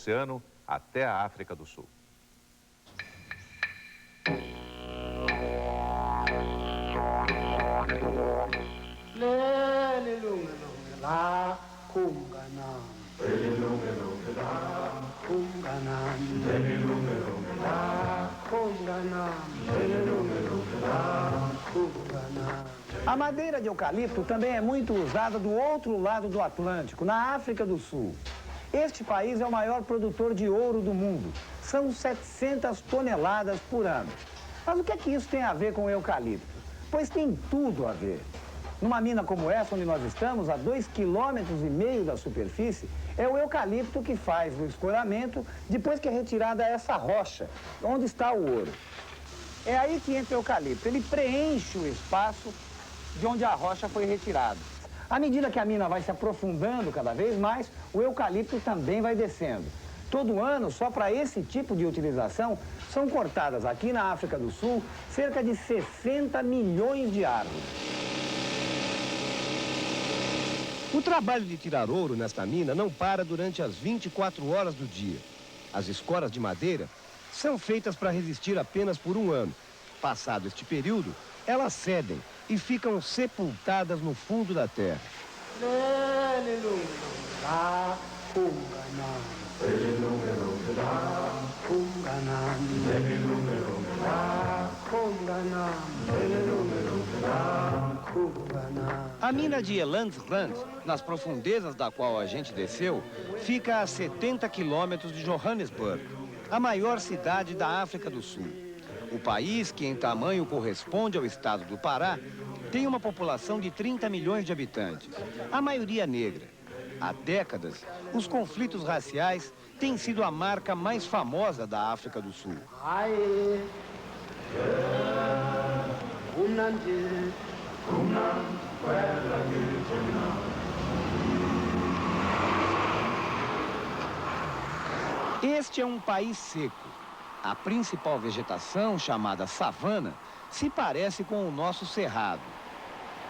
oceano até a África do Sul. A madeira de eucalipto também é muito usada do outro lado do Atlântico, na África do Sul. Este país é o maior produtor de ouro do mundo. São 700 toneladas por ano. Mas o que é que isso tem a ver com o eucalipto? Pois tem tudo a ver. Numa mina como essa, onde nós estamos, a 2,5 km da superfície, é o eucalipto que faz o escoramento depois que é retirada essa rocha, onde está o ouro. É aí que entra o eucalipto. Ele preenche o espaço de onde a rocha foi retirada. À medida que a mina vai se aprofundando cada vez mais, o eucalipto também vai descendo. Todo ano, só para esse tipo de utilização, são cortadas aqui na África do Sul cerca de 60 milhões de árvores. O trabalho de tirar ouro nesta mina não para durante as 24 horas do dia. As escoras de madeira são feitas para resistir apenas por um ano. Passado este período, elas cedem e ficam sepultadas no fundo da terra. A mina de Elandsrand, nas profundezas da qual a gente desceu, fica a 70 quilômetros de Johannesburg, a maior cidade da África do Sul. O país, que em tamanho corresponde ao estado do Pará, tem uma população de 30 milhões de habitantes, a maioria negra. Há décadas, os conflitos raciais têm sido a marca mais famosa da África do Sul. Este é um país seco. A principal vegetação, chamada savana, se parece com o nosso cerrado.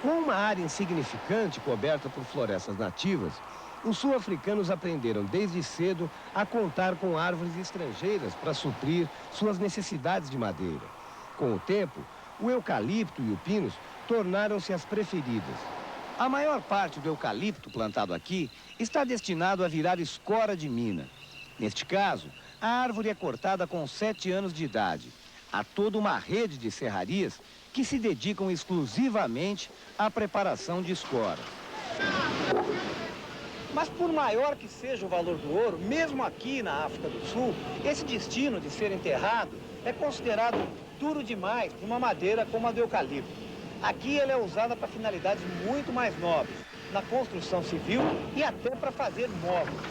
Com uma área insignificante coberta por florestas nativas, os sul-africanos aprenderam desde cedo a contar com árvores estrangeiras para suprir suas necessidades de madeira. Com o tempo, o eucalipto e o pinus tornaram-se as preferidas. A maior parte do eucalipto plantado aqui está destinado a virar escora de mina. Neste caso, a árvore é cortada com 7 anos de idade. Há toda uma rede de serrarias que se dedicam exclusivamente à preparação de escora. Mas por maior que seja o valor do ouro, mesmo aqui na África do Sul, esse destino de ser enterrado é considerado duro demais para uma madeira como a do eucalipto. Aqui ela é usada para finalidades muito mais nobres, na construção civil e até para fazer móveis.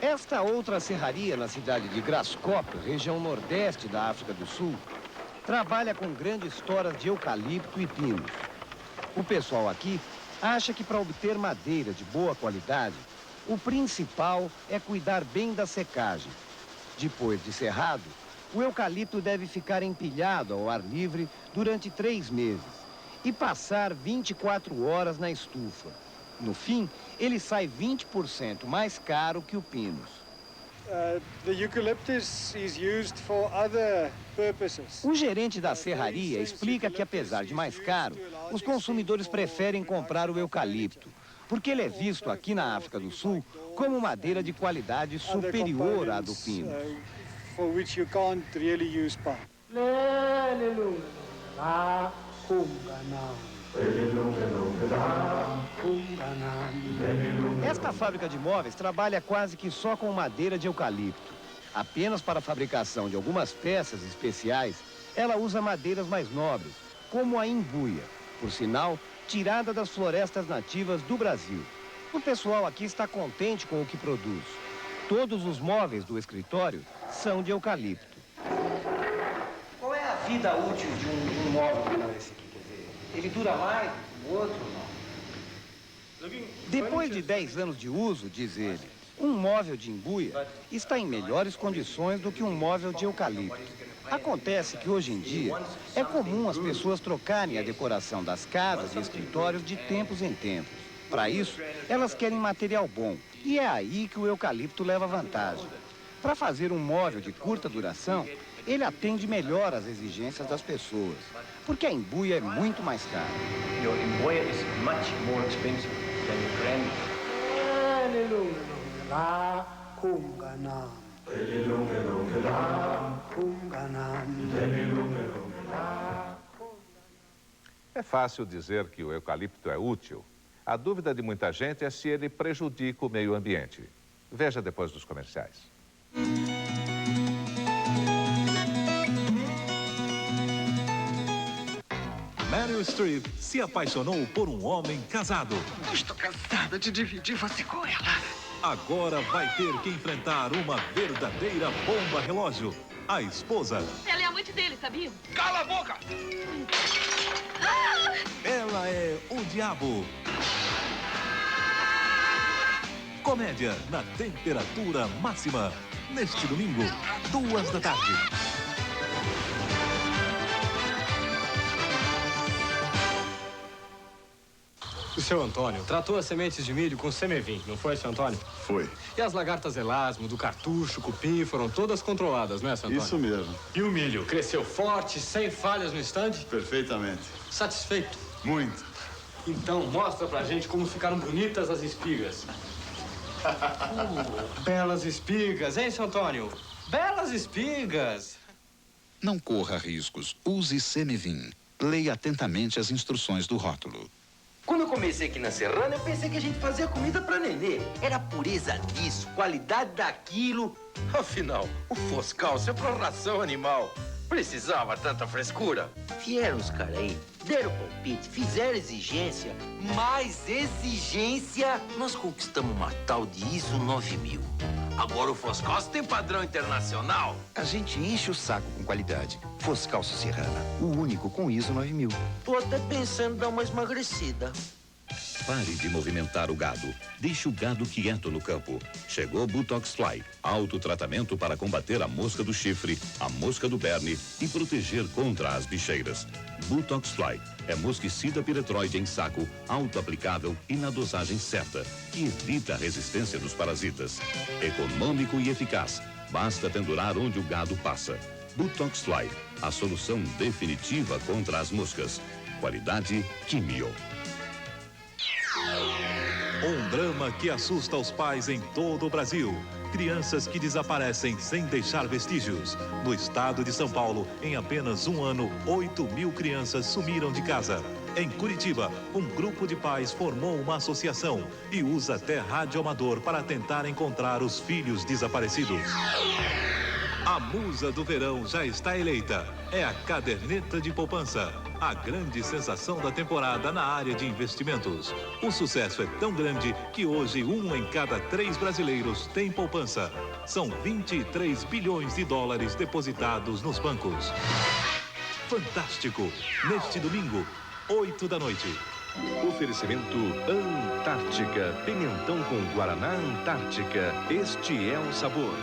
Esta outra serraria na cidade de Graskop, região nordeste da África do Sul, trabalha com grandes toras de eucalipto e pinos. O pessoal aqui acha que para obter madeira de boa qualidade, o principal é cuidar bem da secagem. Depois de serrado, o eucalipto deve ficar empilhado ao ar livre durante 3 meses e passar 24 horas na estufa. No fim, ele sai 20% mais caro que o pinus. O gerente da serraria explica que, apesar de mais caro, os consumidores preferem comprar o eucalipto, porque ele é visto aqui na África do Sul como madeira de qualidade superior à do pinus. Esta fábrica de móveis trabalha quase que só com madeira de eucalipto. Apenas para a fabricação de algumas peças especiais, ela usa madeiras mais nobres, como a imbuia, por sinal, tirada das florestas nativas do Brasil. O pessoal aqui está contente com o que produz. Todos os móveis do escritório são de eucalipto. Qual é a vida útil de um móvel como esse aqui? Quer dizer, ele dura mais do que o outro ou não? Depois de 10 anos de uso, diz ele, um móvel de imbuia está em melhores condições do que um móvel de eucalipto. Acontece que hoje em dia é comum as pessoas trocarem a decoração das casas e escritórios de tempos em tempos. Para isso, elas querem material bom e é aí que o eucalipto leva vantagem. Para fazer um móvel de curta duração, ele atende melhor às exigências das pessoas, porque a embuia é muito mais cara. Your emboia is much more expensive than your granite. É fácil dizer que o eucalipto é útil. A dúvida de muita gente é se ele prejudica o meio ambiente. Veja depois dos comerciais. Meryl Streep se apaixonou por um homem casado. Eu estou cansada de dividir você com ela. Agora vai ter que enfrentar uma verdadeira bomba relógio. A esposa. Ela é amante dele, sabia? Cala a boca! Ela é o diabo. Comédia na temperatura máxima. Neste domingo, 14h. O seu Antônio tratou as sementes de milho com Semevin, não foi, seu Antônio? Foi. E as lagartas elasmo, do cartucho, cupim, foram todas controladas, não é, seu Antônio? Isso mesmo. E o milho cresceu forte, sem falhas no estande? Perfeitamente. Satisfeito? Muito. Então mostra pra gente como ficaram bonitas as espigas. Belas espigas, hein, seu Antônio? Belas espigas! Não corra riscos. Use Semevin. Leia atentamente as instruções do rótulo. Quando eu comecei aqui na Serrana, eu pensei que a gente fazia comida pra nenê. Era a pureza disso, qualidade daquilo. Afinal, o Foscal é pra ração animal. Precisava tanta frescura. Vieram os caras aí, deram palpite, fizeram exigência. Mais exigência, nós conquistamos uma tal de ISO 9000. Agora o Foscal tem padrão internacional. A gente enche o saco com qualidade. Foscalço Serrana, o único com ISO 9000. Tô até pensando em dar uma esmagrecida. Pare de movimentar o gado. Deixe o gado quieto no campo. Chegou Botox Fly. Autotratamento para combater a mosca do chifre, a mosca do berne e proteger contra as bicheiras. Botox Fly é mosquicida piretroide em saco, auto-aplicável e na dosagem certa, que evita a resistência dos parasitas. Econômico e eficaz. Basta pendurar onde o gado passa. Botox Fly, a solução definitiva contra as moscas. Qualidade Quimio. Um drama que assusta os pais em todo o Brasil. Crianças que desaparecem sem deixar vestígios. No estado de São Paulo, em apenas um ano, 8.000 crianças sumiram de casa. Em Curitiba, um grupo de pais formou uma associação e usa até rádio amador para tentar encontrar os filhos desaparecidos. A musa do verão já está eleita. É a caderneta de poupança. A grande sensação da temporada na área de investimentos. O sucesso é tão grande que hoje 1 em cada 3 brasileiros tem poupança. São 23 bilhões de dólares depositados nos bancos. Fantástico! Neste domingo, 8 da noite. Oferecimento Antártica. Pimentão com Guaraná Antártica. Este é o sabor.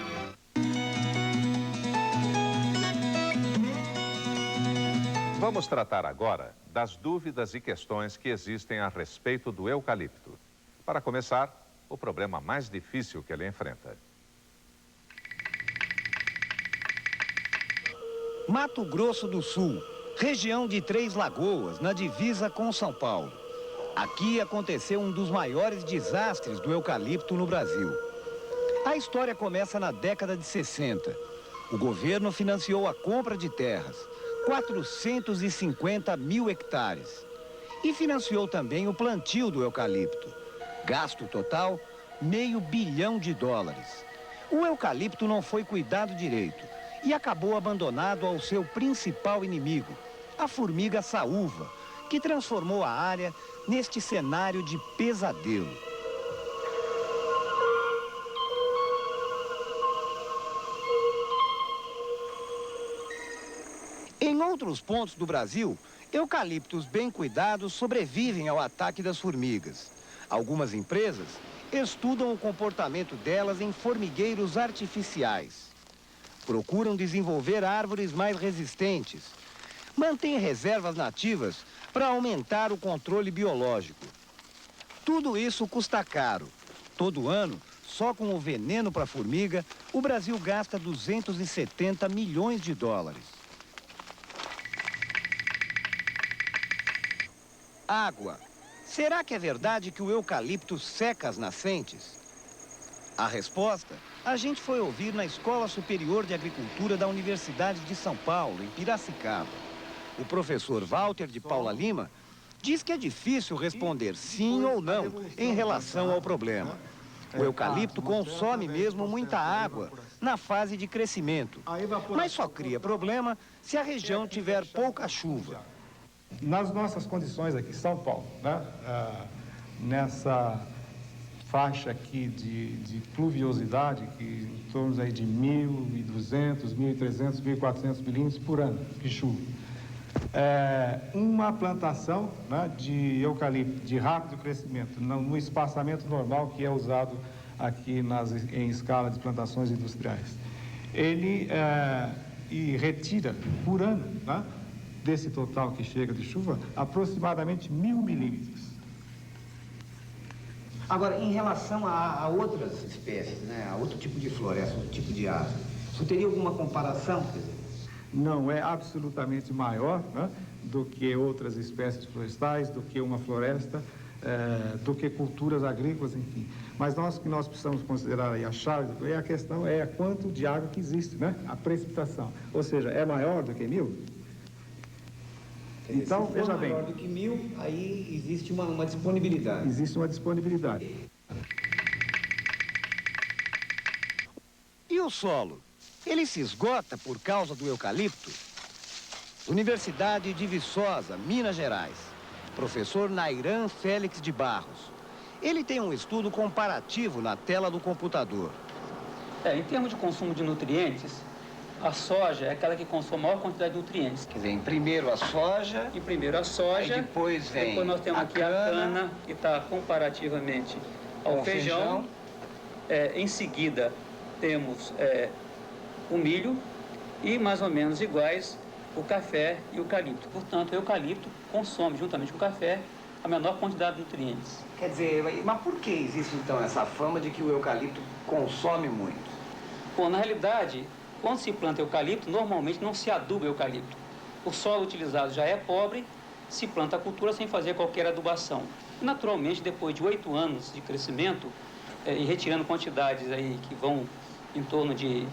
Vamos tratar agora das dúvidas e questões que existem a respeito do eucalipto. Para começar, o problema mais difícil que ele enfrenta. Mato Grosso do Sul, região de Três Lagoas, na divisa com São Paulo. Aqui aconteceu um dos maiores desastres do eucalipto no Brasil. A história começa na década de 60. O governo financiou a compra de terras, 450 mil hectares. E financiou também o plantio do eucalipto. Gasto total, $500 milhão. O eucalipto não foi cuidado direito e acabou abandonado ao seu principal inimigo, a formiga saúva, que transformou a área neste cenário de pesadelo. Em outros pontos do Brasil, eucaliptos bem cuidados sobrevivem ao ataque das formigas. Algumas empresas estudam o comportamento delas em formigueiros artificiais. procuram desenvolver árvores mais resistentes. Mantêm reservas nativas para aumentar o controle biológico. Tudo isso custa caro. Todo ano, só com o veneno para formiga, o Brasil gasta 270 milhões de dólares. Água. Será que é verdade que o eucalipto seca as nascentes? A resposta a gente foi ouvir na Escola Superior de Agricultura da Universidade de São Paulo, em Piracicaba. O professor Walter de Paula Lima diz que é difícil responder sim ou não em relação ao problema. O eucalipto consome mesmo muita água na fase de crescimento, mas só cria problema se a região tiver pouca chuva. Nas nossas condições aqui em São Paulo, né? Nessa faixa aqui de pluviosidade, que em torno aí de 1.200, 1.300, 1.400 milímetros por ano de chuva. Uma plantação, né, de eucalipto de rápido crescimento no espaçamento normal que é usado aqui em escala de plantações industriais. Ele retira por ano, né, desse total que chega de chuva, aproximadamente 1.000 milímetros. Agora, em relação a outras espécies, né, a outro tipo de floresta, outro tipo de árvore, você teria alguma comparação? Quer dizer? Não é absolutamente maior, né, do que outras espécies florestais, do que uma floresta, do que culturas agrícolas, enfim. Mas o que nós precisamos considerar aí a chave a questão é quanto de água que existe, né, a precipitação. Ou seja, é maior do que 1.000? Então, veja bem. Se for maior do que 1.000, aí existe uma disponibilidade. Existe uma disponibilidade. E o solo? Ele se esgota por causa do eucalipto? Universidade de Viçosa, Minas Gerais. Professor Nairan Félix de Barros. Ele tem um estudo comparativo na tela do computador. Em termos de consumo de nutrientes, a soja é aquela que consome a maior quantidade de nutrientes. Quer dizer, primeiro a soja... E primeiro a soja. Aí depois vem depois nós temos aqui a cana, que está comparativamente ao feijão. Em seguida, temos o milho e, mais ou menos iguais, o café e o eucalipto. Portanto, o eucalipto consome, juntamente com o café, a menor quantidade de nutrientes. Quer dizer, mas por que existe, então, essa fama de que o eucalipto consome muito? Bom, na realidade, quando se planta eucalipto, normalmente não se aduba eucalipto. O solo utilizado já é pobre, se planta a cultura sem fazer qualquer adubação. Naturalmente, depois de 8 anos de crescimento, e retirando quantidades aí que vão em torno de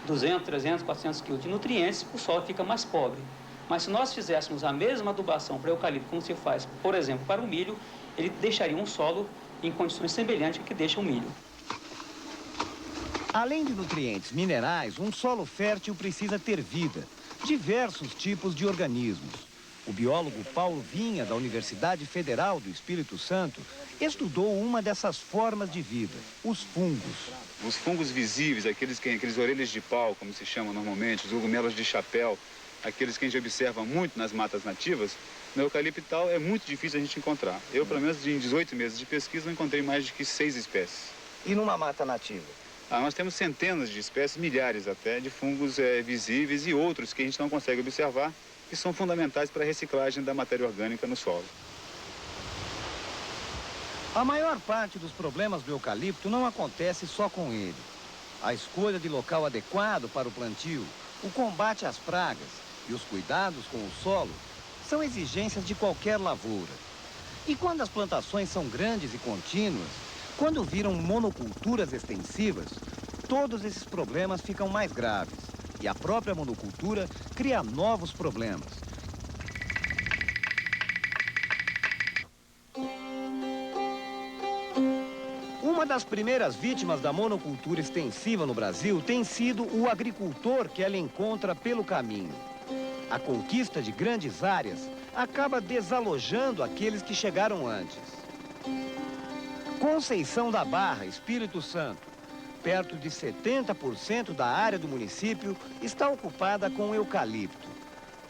200, 300, 400 quilos de nutrientes, o solo fica mais pobre. Mas se nós fizéssemos a mesma adubação para o eucalipto, como se faz, por exemplo, para o milho, ele deixaria um solo em condições semelhantes ao que deixa o milho. Além de nutrientes minerais, um solo fértil precisa ter vida, diversos tipos de organismos. O biólogo Paulo Vinha, da Universidade Federal do Espírito Santo, estudou uma dessas formas de vida, os fungos. Os fungos visíveis, aqueles orelhas de pau, como se chama normalmente, os cogumelos de chapéu, aqueles que a gente observa muito nas matas nativas, no eucalipto e tal, é muito difícil a gente encontrar. Eu, pelo menos, em 18 meses de pesquisa, não encontrei mais de que 6 espécies. E numa mata nativa? Nós temos centenas de espécies, milhares até, de fungos visíveis e outros que a gente não consegue observar, que são fundamentais para a reciclagem da matéria orgânica no solo. A maior parte dos problemas do eucalipto não acontece só com ele. A escolha de local adequado para o plantio, o combate às pragas e os cuidados com o solo são exigências de qualquer lavoura. E quando as plantações são grandes e contínuas, quando viram monoculturas extensivas, todos esses problemas ficam mais graves. E a própria monocultura cria novos problemas. Uma das primeiras vítimas da monocultura extensiva no Brasil tem sido o agricultor que ela encontra pelo caminho. A conquista de grandes áreas acaba desalojando aqueles que chegaram antes. Conceição da Barra, Espírito Santo. Perto de 70% da área do município está ocupada com eucalipto.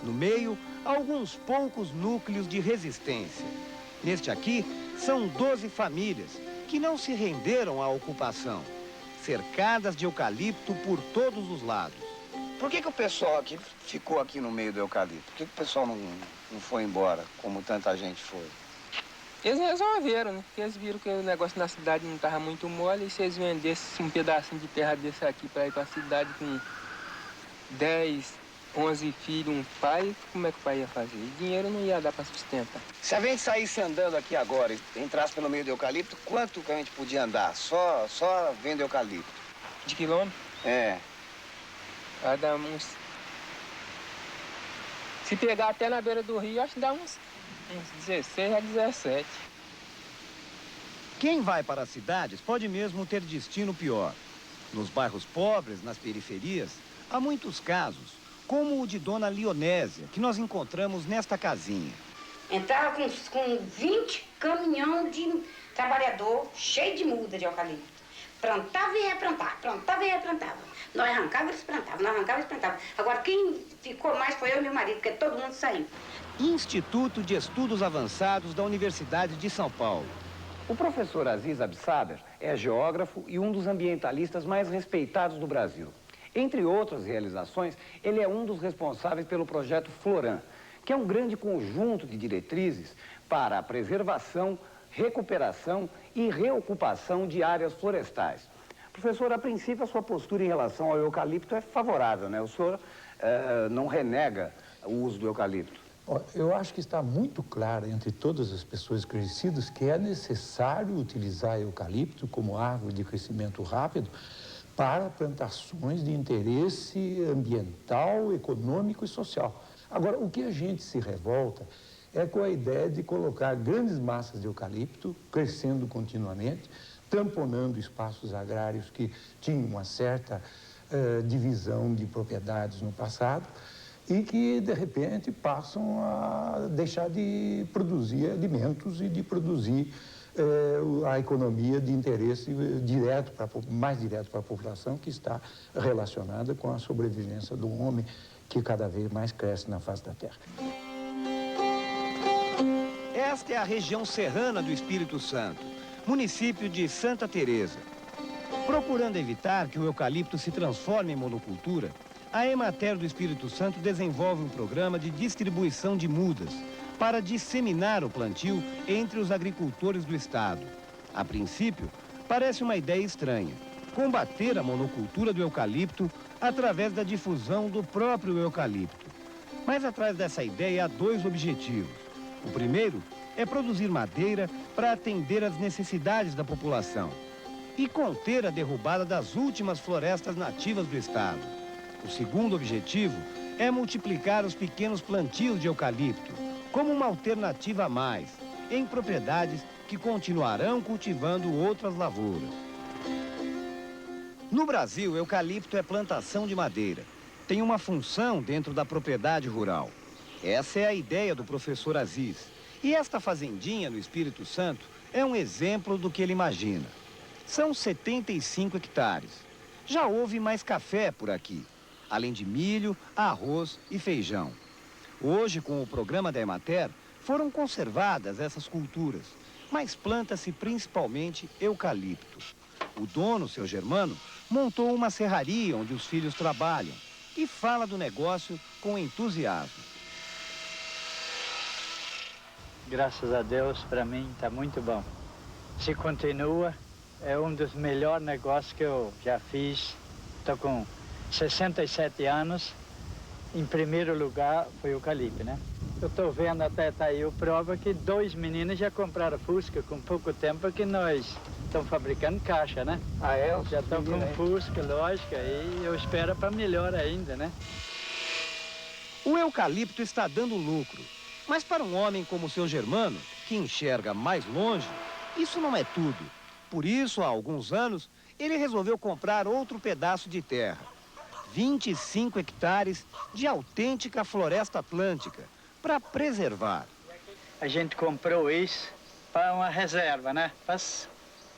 No meio, alguns poucos núcleos de resistência. Neste aqui, são 12 famílias que não se renderam à ocupação, cercadas de eucalipto por todos os lados. Por que o pessoal aqui ficou aqui no meio do eucalipto? Por que o pessoal não foi embora, como tanta gente foi? Eles resolveram, né? Porque eles viram que o negócio na cidade não estava muito mole, e se eles vendessem um pedacinho de terra desse aqui para ir para a cidade com 10, 11 filhos, um pai, como é que o pai ia fazer? E dinheiro não ia dar para sustentar. Se a gente saísse andando aqui agora e entrasse pelo meio do eucalipto, quanto que a gente podia andar? Só vendo eucalipto? De quilômetro? É. Vai dar uns... Se pegar até na beira do rio, acho que dá uns 16 a 17. Quem vai para as cidades pode mesmo ter destino pior. Nos bairros pobres, nas periferias, há muitos casos, como o de Dona Leonésia, que nós encontramos nesta casinha. Entrava com 20 caminhão de trabalhador cheio de muda de eucalipto. Plantava e replantava, plantava e replantava. Nós arrancávamos e eles plantavam, nós arrancávamos e plantavam. Agora, quem ficou mais foi eu e meu marido, porque todo mundo saiu. Instituto de Estudos Avançados da Universidade de São Paulo. O professor Aziz Absaber é geógrafo e um dos ambientalistas mais respeitados do Brasil. Entre outras realizações, ele é um dos responsáveis pelo projeto Floran, que é um grande conjunto de diretrizes para a preservação, recuperação e reocupação de áreas florestais. Professor, a princípio, a sua postura em relação ao eucalipto é favorável, né? O senhor não renega o uso do eucalipto. Eu acho que está muito claro entre todas as pessoas crescidas que é necessário utilizar eucalipto como árvore de crescimento rápido para plantações de interesse ambiental, econômico e social. Agora, o que a gente se revolta é com a ideia de colocar grandes massas de eucalipto crescendo continuamente, tamponando espaços agrários que tinham uma certa divisão de propriedades no passado e que, de repente, passam a deixar de produzir alimentos e de produzir a economia de interesse mais direto para a população, que está relacionada com a sobrevivência do homem, que cada vez mais cresce na face da terra. Esta é a região serrana do Espírito Santo, município de Santa Teresa. Procurando evitar que o eucalipto se transforme em monocultura, a Emater do Espírito Santo desenvolve um programa de distribuição de mudas para disseminar o plantio entre os agricultores do estado. A princípio, parece uma ideia estranha: combater a monocultura do eucalipto através da difusão do próprio eucalipto. Mas atrás dessa ideia há dois objetivos. O primeiro é produzir madeira para atender às necessidades da população e conter a derrubada das últimas florestas nativas do estado. O segundo objetivo é multiplicar os pequenos plantios de eucalipto como uma alternativa a mais em propriedades que continuarão cultivando outras lavouras. No Brasil, eucalipto é plantação de madeira. Tem uma função dentro da propriedade rural. Essa é a ideia do professor Aziz. E esta fazendinha no Espírito Santo é um exemplo do que ele imagina. São 75 hectares. Já houve mais café por aqui, além de milho, arroz e feijão. Hoje, com o programa da Emater, foram conservadas essas culturas, mas planta-se principalmente eucalipto. O dono, seu Germano, montou uma serraria onde os filhos trabalham e fala do negócio com entusiasmo. Graças a Deus, para mim, está muito bom. Se continua, é um dos melhores negócios que eu já fiz. Estou com 67 anos. Em primeiro lugar, foi o eucalipto, né? Eu estou vendo até tá aí o prova que 2 meninos já compraram Fusca com pouco tempo que nós estamos fabricando caixa, né? Ah, é? Já estão com Fusca, lógico, e eu espero para melhor ainda, né? O eucalipto está dando lucro. Mas para um homem como o seu Germano, que enxerga mais longe, isso não é tudo. Por isso, há alguns anos, ele resolveu comprar outro pedaço de terra. 25 hectares de autêntica floresta atlântica, para preservar. A gente comprou isso para uma reserva, né? Para as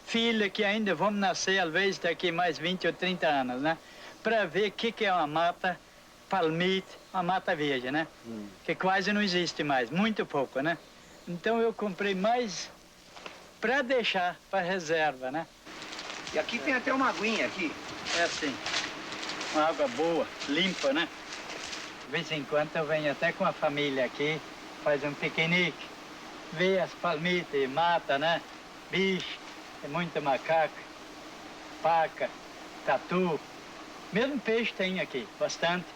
filhas que ainda vão nascer, às vezes, daqui mais 20 ou 30 anos, né? Para ver o que é uma mata palmite, uma mata verde, né? Que quase não existe mais, muito pouco, né? Então eu comprei mais para deixar para reserva, né? E aqui tem até uma aguinha aqui. É assim. uma água boa, limpa, né? De vez em quando eu venho até com a família aqui, faz um piquenique, vê as palmitas e mata, né? Bicho, tem muito macaco, paca, tatu. Mesmo peixe tem aqui, bastante.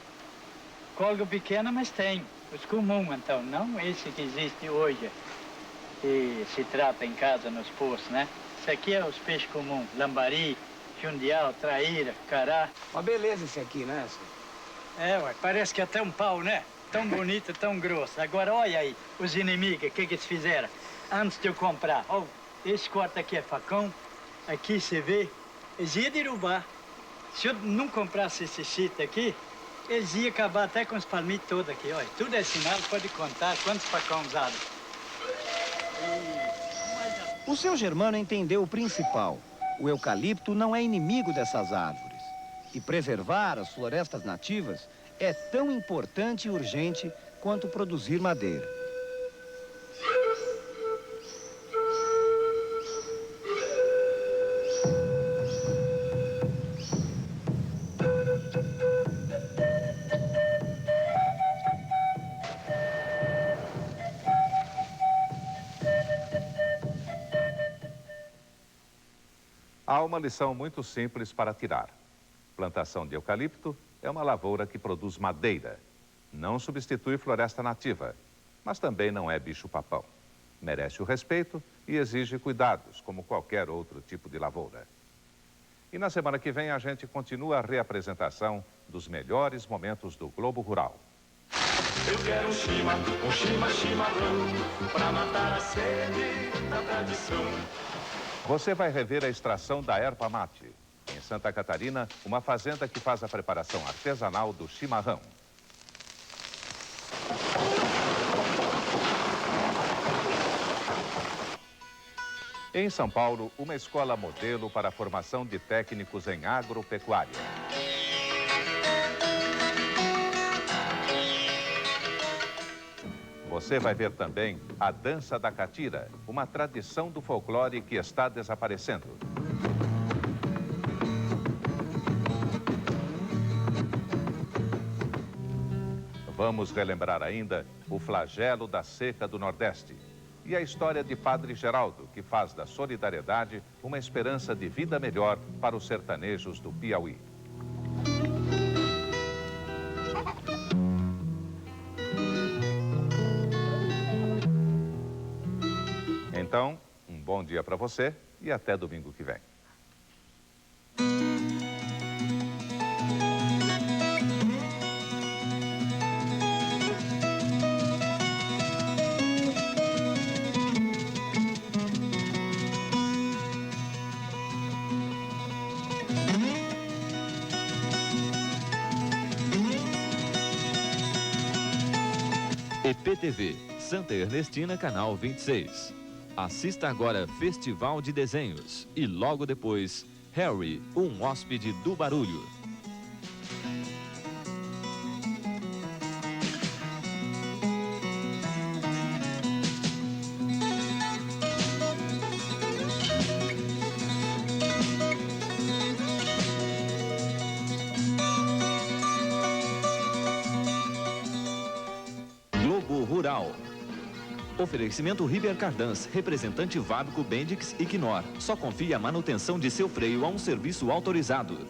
Colga pequena, mas tem. Os comuns, então, não esse que existe hoje, que se trata em casa nos poços, né? Esse aqui é os peixes comuns, lambari, jundial, traíra, cará. Uma beleza esse aqui, né, senhor? Ué, parece que é até um pau, né? Tão bonito, tão grosso. Agora, olha aí, os inimigos, o que eles fizeram? Antes de eu comprar, ó, esse corte aqui é facão, aqui você vê, eles iam derrubar. Se eu não comprasse esse chita aqui, eles iam acabar até com os palmitos todos aqui, olha. Tudo é sinal, pode contar quantos facão usados. O seu Germano entendeu o principal. O eucalipto não é inimigo dessas árvores. E preservar as florestas nativas é tão importante e urgente quanto produzir madeira. Há uma lição muito simples para tirar. Plantação de eucalipto é uma lavoura que produz madeira. Não substitui floresta nativa, mas também não é bicho-papão. Merece o respeito e exige cuidados, como qualquer outro tipo de lavoura. E na semana que vem a gente continua a reapresentação dos melhores momentos do Globo Rural. Eu quero um chimarrão, pra matar a sede da tradição. Você vai rever a extração da erva mate. Em Santa Catarina, uma fazenda que faz a preparação artesanal do chimarrão. Em São Paulo, uma escola modelo para a formação de técnicos em agropecuária. Você vai ver também a dança da catira, uma tradição do folclore que está desaparecendo. Vamos relembrar ainda o flagelo da seca do Nordeste e a história de Padre Geraldo, que faz da solidariedade uma esperança de vida melhor para os sertanejos do Piauí. Então, um bom dia para você e até domingo que vem. EPTV, Santa Ernestina, canal 26. Assista agora Festival de Desenhos e logo depois, Harry, um hóspede do barulho. Globo Rural. Oferecimento Riber Cardans, representante Vábico, Bendix e Knorr. Só confie a manutenção de seu freio a um serviço autorizado.